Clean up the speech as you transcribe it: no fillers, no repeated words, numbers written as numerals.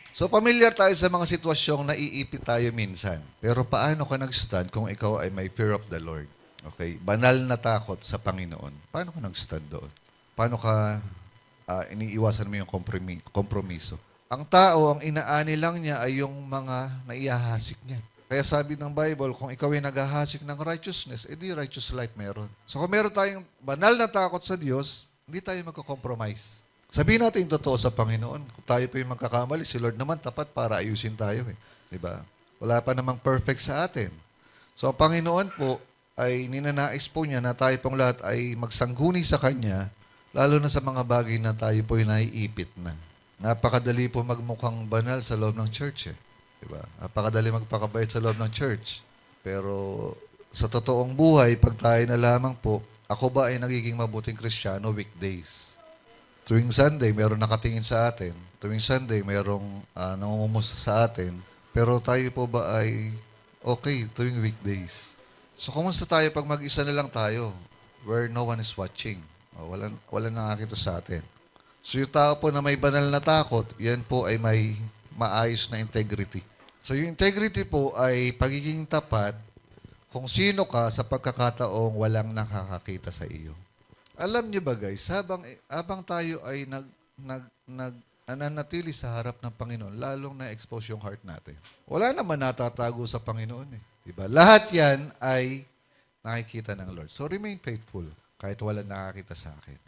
So, familiar tayo sa mga sitwasyong naiipit tayo minsan. Pero paano ka nag-stand kung ikaw ay may fear of the Lord? Okay? Banal na takot sa Panginoon. Paano ka nag-stand doon? Paano ka iniiwasan mo yung kompromiso? Ang tao, ang inaani lang niya ay yung mga naihahasik niya. Kaya sabi ng Bible, kung ikaw ay naghahasik ng righteousness, edi righteous life meron. So kung meron tayong banal na takot sa Diyos, hindi tayo magko-compromise. Sabihin natin yung totoo sa Panginoon. Kung tayo po yung magkakamali, si Lord naman tapat para ayusin tayo. Diba? Wala pa namang perfect sa atin. So ang Panginoon po ay ninanais po niya na tayo pong lahat ay magsangguni sa Kanya, lalo na sa mga bagay na tayo po yung naiipit na. Napakadali po magmukhang banal sa loob ng church. Diba? Napakadali magpakabait sa loob ng church. Pero sa totoong buhay, pag tayo na lamang po, ako ba ay nagiging mabuting Kristiyano weekdays? Tuwing Sunday, mayroong nakatingin sa atin. Tuwing Sunday, mayroong nangungumusta sa atin. Pero tayo po ba ay okay tuwing weekdays? So, kumusta tayo pag mag-isa na lang tayo where no one is watching? Wala nakakita sa atin. So, yung tao po na may banal na takot, yan po ay may maayos na integrity. So, yung integrity po ay pagiging tapat kung sino ka sa pagkakataong walang nakakakita sa iyo. Alam niyo ba guys, habang tayo ay nananatili sa harap ng Panginoon, lalong na-expose yung heart natin. Wala naman natatago sa Panginoon eh. Diba? Lahat yan ay nakikita ng Lord. So remain faithful kahit wala nakakita sa akin.